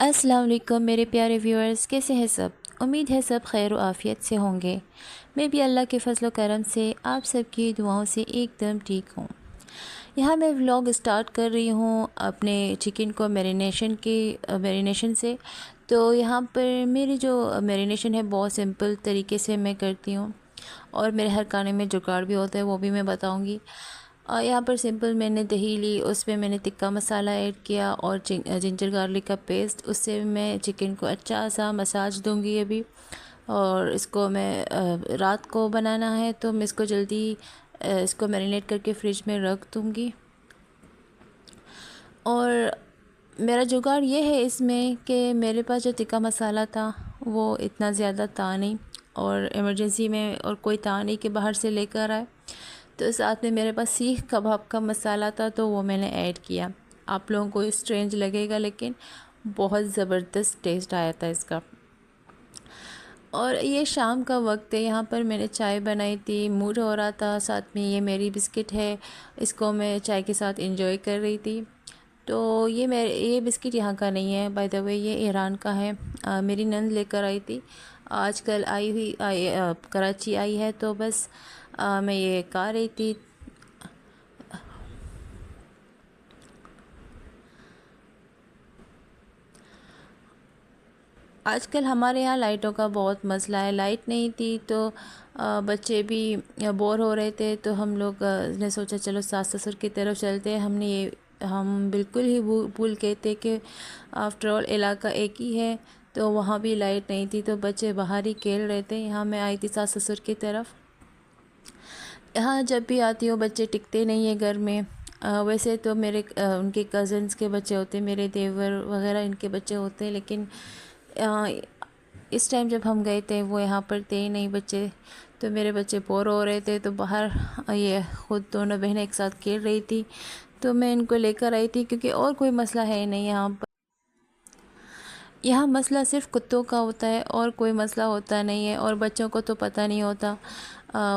अस्सलाम वालेकुम मेरे प्यारे व्यूअर्स, कैसे हैं सब। उम्मीद है सब खैर व आफ़ियत से होंगे। मैं भी अल्लाह के फजल करम से आप सबकी दुआओं से एकदम ठीक हूँ। यहाँ मैं व्लॉग स्टार्ट कर रही हूँ अपने चिकन को मैरिनेशन से। तो यहाँ पर मेरी जो मैरिनेशन है बहुत सिंपल तरीके से मैं करती हूँ, और मेरे हर खाने में जुगाड़ भी होता है, वो भी मैं बताऊँगी। यहाँ पर सिंपल मैंने दही ली, उसमें मैंने तिक्का मसाला ऐड किया और जिंजर गार्लिक का पेस्ट। उससे मैं चिकन को अच्छा सा मसाज दूंगी अभी। और इसको मैं रात को बनाना है, तो मैं इसको जल्दी इसको मैरिनेट करके फ्रिज में रख दूंगी। और मेरा जुगाड़ ये है इसमें कि मेरे पास जो तिक्का मसाला था वो इतना ज़्यादा था नहीं, और इमरजेंसी में और कोई था नहीं कि बाहर से लेकर आए। तो साथ में मेरे पास सीख कबाब का मसाला था, तो वो मैंने ऐड किया। आप लोगों को स्ट्रेंज लगेगा, लेकिन बहुत ज़बरदस्त टेस्ट आया था इसका। और ये शाम का वक्त है, यहाँ पर मैंने चाय बनाई थी, मूड हो रहा था। साथ में ये मेरी बिस्किट है, इसको मैं चाय के साथ इंजॉय कर रही थी। तो ये बिस्किट यहाँ का नहीं है, बाय द वे ये ईरान का है। मेरी नंद लेकर आई थी, आजकल कराची आई है, तो बस मैं ये खा रही थी। आजकल हमारे यहाँ लाइटों का बहुत मसला है। लाइट नहीं थी तो बच्चे भी बोर हो रहे थे, तो हम लोग ने सोचा चलो सास ससुर की तरफ चलते हैं। हम बिल्कुल ही भूल गए थे कि आफ्टर ऑल इलाका एक ही है। तो वहाँ भी लाइट नहीं थी, तो बच्चे बाहर ही खेल रहे थे। यहाँ मैं आई थी सास ससुर की तरफ। यहाँ जब भी आती हूँ बच्चे टिकते नहीं है घर में। वैसे तो उनके कज़न्स के बच्चे होते हैं, मेरे देवर वगैरह इनके बच्चे होते हैं, लेकिन अ, इस टाइम जब हम गए थे वो यहाँ पर थे ही नहीं बच्चे। तो मेरे बच्चे बोर हो रहे थे, तो बाहर ये ख़ुद दोनों बहनें एक साथ खेल रही थी, तो मैं इनको लेकर आई थी, क्योंकि और कोई मसला है ही नहीं यहाँ पर। यहाँ मसला सिर्फ कुत्तों का होता है, और कोई मसला होता नहीं है। और बच्चों को तो पता नहीं होता,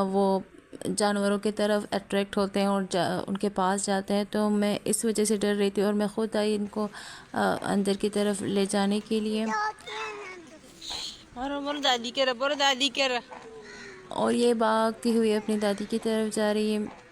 वो जानवरों की तरफ अट्रैक्ट होते हैं और उनके पास जाते हैं। तो मैं इस वजह से डर रही थी, और मैं ख़ुद आई इनको अंदर की तरफ ले जाने के लिए। बोलो दादी के रहा। और ये भागती हुई अपनी दादी की तरफ जा रही है।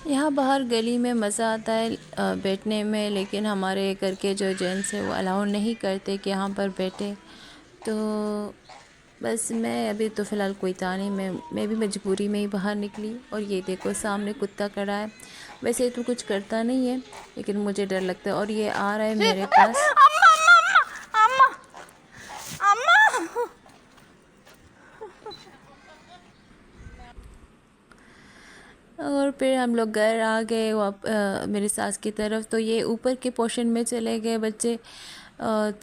यहाँ बाहर गली में मज़ा आता है बैठने में, लेकिन हमारे घर के जो जेंट्स हैं वो अलाउ नहीं करते कि यहाँ पर बैठे। तो बस मैं अभी तो फ़िलहाल कोई था नहीं, मैं भी मजबूरी में ही बाहर निकली। और ये देखो सामने कुत्ता खड़ा है। वैसे तो कुछ करता नहीं है, लेकिन मुझे डर लगता है, और ये आ रहा है मेरे पास। अम्मा अम्मा और फिर हम लोग घर आ गए मेरी सास की तरफ। तो ये ऊपर के पोर्शन में चले गए बच्चे।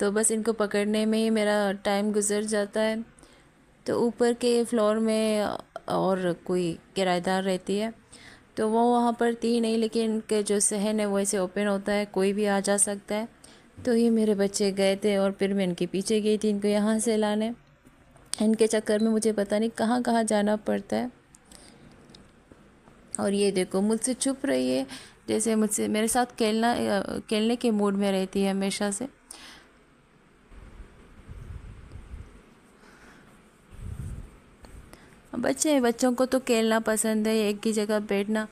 तो बस इनको पकड़ने में ही मेरा टाइम गुजर जाता है। तो ऊपर के फ्लोर में और कोई किराएदार रहती है, तो वो वहाँ पर थी नहीं, लेकिन इनके जो सहन है वो ऐसे ओपन होता है, कोई भी आ जा सकता है। तो ये मेरे बच्चे गए थे, और फिर मैं इनके पीछे गई थी इनको यहाँ से लाने। इनके चक्कर में मुझे पता नहीं कहाँ कहाँ जाना पड़ता है। और ये देखो मुझसे छुप रही है, जैसे मुझसे मेरे साथ खेलने के मूड में रहती है हमेशा से। बच्चों को तो खेलना पसंद है, एक ही जगह बैठना।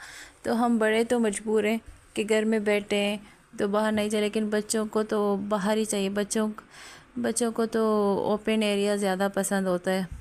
तो हम बड़े तो मजबूर हैं कि घर में बैठे हैं, तो बाहर नहीं जाए, लेकिन बच्चों को तो बाहर ही चाहिए। बच्चों को तो ओपन एरिया ज़्यादा पसंद होता है।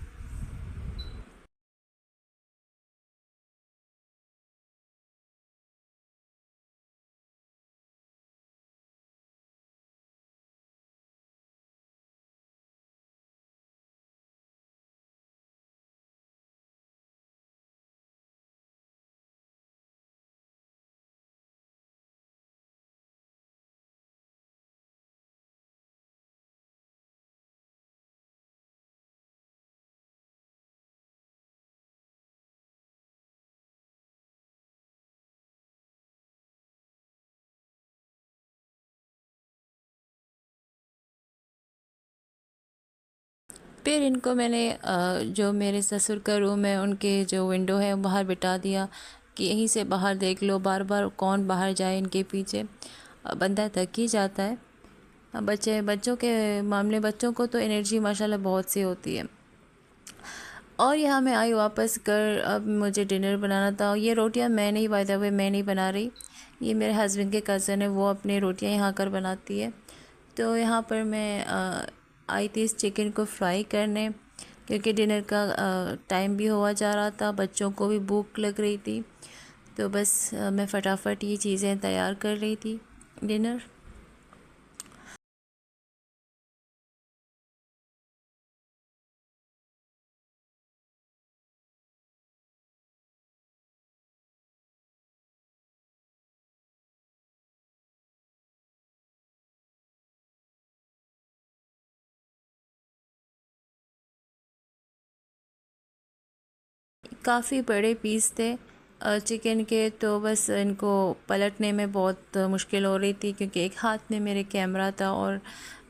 फिर इनको मैंने जो मेरे ससुर का रूम है उनके जो विंडो है बाहर बिठा दिया कि यहीं से बाहर देख लो, बार बार कौन बाहर जाए इनके पीछे, बंदा थक ही जाता है। बच्चों के मामले, बच्चों को तो एनर्जी माशाल्लाह बहुत सी होती है। और यहाँ मैं आई वापस कर, अब मुझे डिनर बनाना था। ये रोटियाँ मैं नहीं, बाय द वे मैं नहीं बना रही, ये मेरे हस्बैंड के कज़न है, वो अपनी रोटियाँ यहाँ कर बनाती है। तो यहाँ पर मैं आई थी इस चिकन को फ्राई करने, क्योंकि डिनर का टाइम भी हुआ जा रहा था, बच्चों को भी भूख लग रही थी। तो बस मैं फटाफट ये चीज़ें तैयार कर रही थी डिनर। काफ़ी बड़े पीस थे चिकन के, तो बस इनको पलटने में बहुत मुश्किल हो रही थी, क्योंकि एक हाथ में मेरे कैमरा था और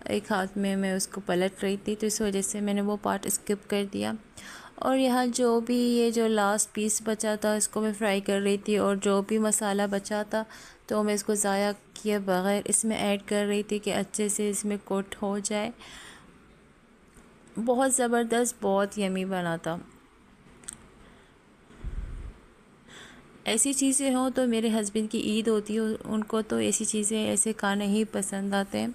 एक हाथ में मैं उसको पलट रही थी, तो इस वजह से मैंने वो पार्ट स्किप कर दिया। और यहाँ जो भी ये जो लास्ट पीस बचा था इसको मैं फ्राई कर रही थी, और जो भी मसाला बचा था तो मैं इसको ज़ाया किए बग़ैर इसमें ऐड कर रही थी कि अच्छे से इसमें कोट हो जाए। बहुत ज़बरदस्त, बहुत यमी बना था। ऐसी चीज़ें हों तो मेरे हस्बैंड की ईद होती है, उनको तो ऐसी चीज़ें, ऐसे खाने ही पसंद आते हैं।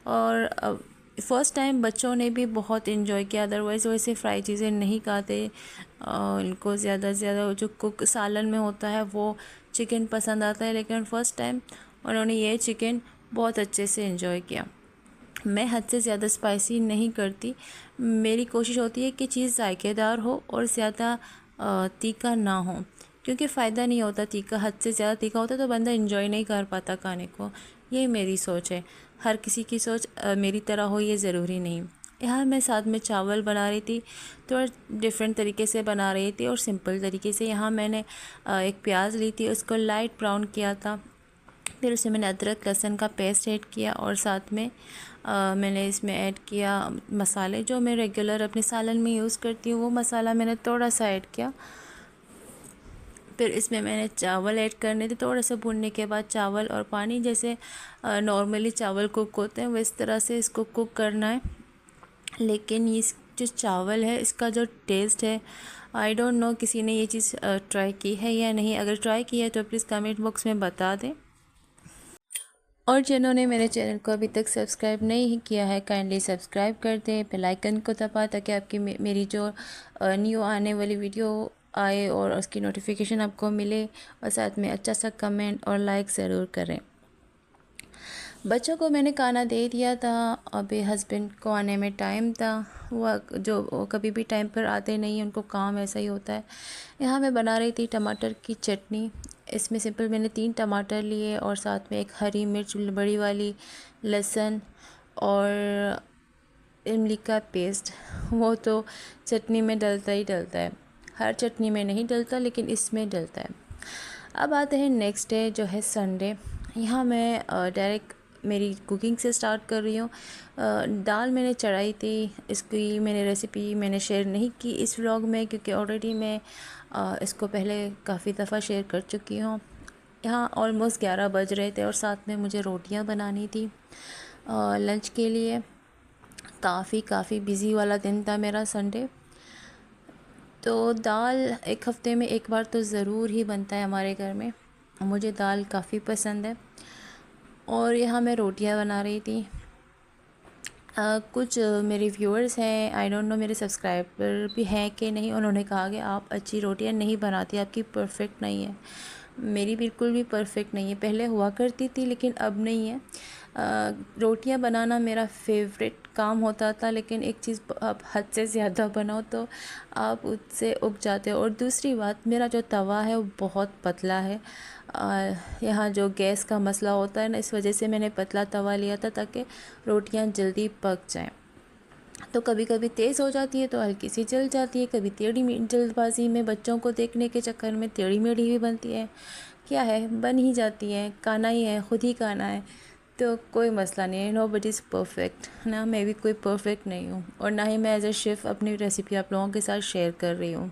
और फ़र्स्ट टाइम बच्चों ने भी बहुत इन्जॉय किया, अदरवाइज़ वैसे फ्राई चीज़ें नहीं खाते। इनको ज़्यादा से ज़्यादा जो कुक सालन में होता है वो चिकन पसंद आता है, लेकिन फ़र्स्ट टाइम उन्होंने ये चिकन बहुत अच्छे से इन्जॉय किया। मैं हद से ज़्यादा स्पाइसी नहीं करती, मेरी कोशिश होती है कि चीज़ जायकेदार हो और ज़्यादा तीखा ना हो, क्योंकि फ़ायदा नहीं होता तीखा, हद से ज़्यादा तीखा होता तो बंदा एंजॉय नहीं कर पाता खाने को। ये मेरी सोच है, हर किसी की सोच मेरी तरह हो ये ज़रूरी नहीं। यहाँ मैं साथ में चावल बना रही थी, थोड़ा डिफरेंट तरीके से बना रही थी और सिंपल तरीके से। यहाँ मैंने एक प्याज ली थी, उसको लाइट ब्राउन किया था, फिर उसमें मैंने अदरक लहसुन का पेस्ट ऐड किया, और साथ में मैंने इसमें ऐड किया मसाले जो मैं रेगुलर अपने सालन में यूज़ करती हूँ, वो मसाला मैंने थोड़ा सा ऐड किया। फिर इसमें मैंने चावल ऐड करने थे, थोड़ा सा भूनने के बाद चावल और पानी, जैसे नॉर्मली चावल कुक होते हैं इस तरह से इसको कुक करना है। लेकिन ये जो चावल है इसका जो टेस्ट है, आई डोंट नो किसी ने ये चीज़ ट्राई की है या नहीं। अगर ट्राई की है तो प्लीज़ कमेंट बॉक्स में बता दें। और जिन्होंने मेरे चैनल को अभी तक सब्सक्राइब नहीं किया है, काइंडली सब्सक्राइब कर दें, बेल आइकन को दबा, ताकि आपकी मेरी जो न्यू आने वाली वीडियो आए और उसकी नोटिफिकेशन आपको मिले। और साथ में अच्छा सा कमेंट और लाइक ज़रूर करें। बच्चों को मैंने खाना दे दिया था, अभी हस्बैंड को आने में टाइम था, वो कभी भी टाइम पर आते नहीं, उनको काम ऐसा ही होता है। यहाँ मैं बना रही थी टमाटर की चटनी। इसमें सिंपल मैंने 3 टमाटर लिए और साथ में एक हरी मिर्च बड़ी वाली, लहसुन और इमली का पेस्ट। वो तो चटनी में डलता ही डलता है, हर चटनी में नहीं डलता लेकिन इसमें डलता है। अब आते हैं नेक्स्ट डे जो है संडे। यहाँ मैं डायरेक्ट मेरी कुकिंग से स्टार्ट कर रही हूँ। दाल मैंने चढ़ाई थी, इसकी मैंने रेसिपी मैंने शेयर नहीं की इस व्लॉग में, क्योंकि ऑलरेडी मैं इसको पहले काफ़ी दफ़ा शेयर कर चुकी हूँ। यहाँ ऑलमोस्ट 11 बज रहे थे और साथ में मुझे रोटियाँ बनानी थी लंच के लिए। काफ़ी बिज़ी वाला दिन था मेरा संडे। तो दाल एक हफ़्ते में एक बार तो ज़रूर ही बनता है हमारे घर में, मुझे दाल काफ़ी पसंद है। और यहाँ मैं रोटियाँ बना रही थी। कुछ मेरे व्यूअर्स हैं, आई डोंट नो मेरे सब्सक्राइबर भी हैं कि नहीं, उन्होंने कहा कि आप अच्छी रोटियाँ नहीं बनाती, आपकी परफेक्ट नहीं है। मेरी बिल्कुल भी परफेक्ट नहीं है, पहले हुआ करती थी लेकिन अब नहीं है। रोटियां बनाना मेरा फेवरेट काम होता था, लेकिन एक चीज़ आप हद से ज़्यादा बनाओ तो आप उससे उब जाते हो। और दूसरी बात, मेरा जो तवा है वो बहुत पतला है। यहाँ जो गैस का मसला होता है ना, इस वजह से मैंने पतला तवा लिया था ताकि रोटियां जल्दी पक जाएं। तो कभी कभी तेज़ हो जाती है तो हल्की सी जल जाती है, कभी टेढ़ी, जल्दबाजी में बच्चों को देखने के चक्कर में टेढ़ी मेढ़ी भी बनती है। क्या है, बन ही जाती है, खाना ही है, खुद ही खाना है। तो कोई मसला नहीं है, नो बडी इज़ परफेक्ट ना, मैं भी कोई परफेक्ट नहीं हूँ और ना ही मैं एज ए शेफ़ अपनी रेसिपी आप लोगों के साथ शेयर कर रही हूँ।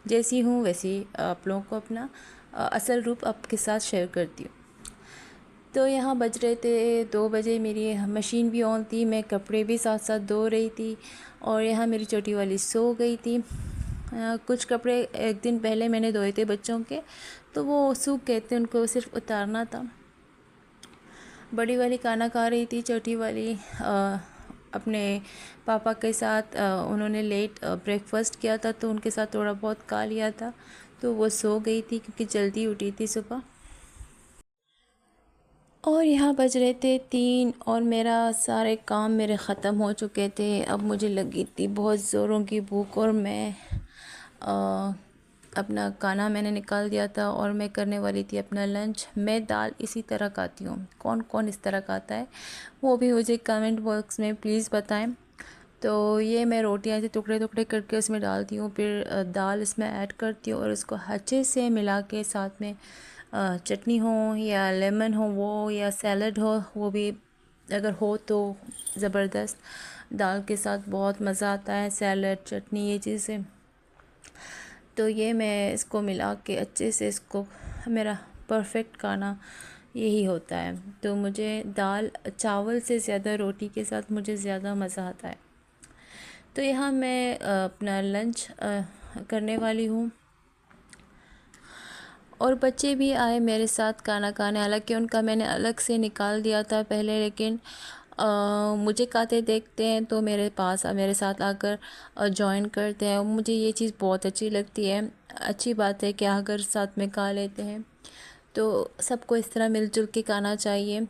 जैसी हूँ वैसी आप लोगों को अपना असल रूप आपके साथ शेयर करती हूँ। तो यहाँ बज रहे थे 2 बजे, मेरी मशीन भी ऑन थी, मैं कपड़े भी साथ साथ धो रही थी और यहाँ मेरी छोटी वाली सो गई थी। कुछ कपड़े एक दिन पहले मैंने धोए थे बच्चों के, तो वो सूख गए थे, उनको सिर्फ उतारना था। बड़ी वाली खाना खा रही थी, छोटी वाली अपने पापा के साथ उन्होंने लेट ब्रेकफास्ट किया था तो उनके साथ थोड़ा बहुत खा लिया था, तो वो सो गई थी क्योंकि जल्दी उठी थी सुबह। और यहाँ बज रहे थे 3 और मेरा सारे काम मेरे ख़त्म हो चुके थे। अब मुझे लगी थी बहुत ज़ोरों की भूख और मैं अपना खाना मैंने निकाल दिया था और मैं करने वाली थी अपना लंच। मैं दाल इसी तरह खाती हूँ, कौन कौन इस तरह खाता है वो भी मुझे कमेंट बॉक्स में प्लीज़ बताएं। तो ये मैं रोटियां ऐसे टुकड़े टुकड़े करके उसमें डालती हूँ, फिर दाल इसमें ऐड करती हूँ और उसको अच्छे से मिला के साथ में चटनी हो या लेमन हो वो या सैलड हो वो भी अगर हो तो ज़बरदस्त, दाल के साथ बहुत मज़ा आता है, सैलड चटनी ये चीज़ें। तो ये मैं इसको मिला के अच्छे से इसको, मेरा परफेक्ट खाना यही होता है। तो मुझे दाल चावल से ज़्यादा रोटी के साथ मुझे ज़्यादा मज़ा आता है। तो यहाँ मैं अपना लंच करने वाली हूँ और बच्चे भी आए मेरे साथ खाना खाने, हालांकि उनका मैंने अलग से निकाल दिया था पहले, लेकिन मुझे खाते देखते हैं तो मेरे पास मेरे साथ आकर जॉइन करते हैं। मुझे ये चीज़ बहुत अच्छी लगती है, अच्छी बात है कि अगर साथ में खा लेते हैं तो सबको इस तरह मिलजुल के खाना चाहिए।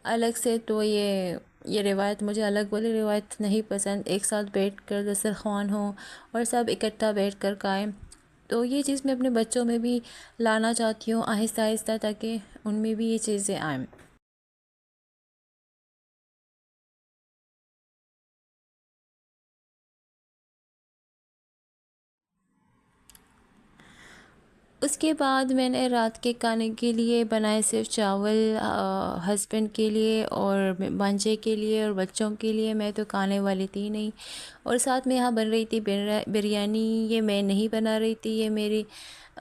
अलग से तो ये रिवायत, मुझे अलग वाली रिवायत नहीं पसंद, एक साथ बैठ कर दस्तरख़्वान हो और सब इकट्ठा बैठ कर खाएँ। तो ये चीज़ मैं अपने बच्चों में भी लाना चाहती हूँ आहिस्ता आहिस्ता, ताकि उनमें भी ये चीज़ें आएँ। उसके बाद मैंने रात के खाने के लिए बनाए सिर्फ चावल, हस्बैंड के लिए और भांजे के लिए और बच्चों के लिए, मैं तो खाने वाली थी नहीं। और साथ में यहाँ बन रही थी बिरयानी, ये मैं नहीं बना रही थी, ये मेरी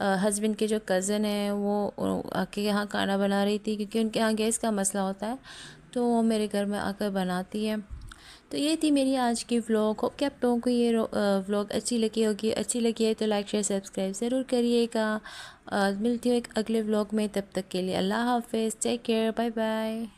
हस्बैंड के जो कज़न है वो आके यहाँ खाना बना रही थी, क्योंकि उनके यहाँ गैस का मसला होता है तो वो मेरे घर में आकर बनाती है। तो ये थी मेरी आज की व्लॉग। होप कि आप लोगों को ये व्लॉग अच्छी लगी होगी, अच्छी लगी है तो लाइक शेयर सब्सक्राइब ज़रूर करिएगा। मिलती हूँ एक अगले व्लॉग में, तब तक के लिए अल्लाह हाफ़िज़, टेक केयर, बाय बाय।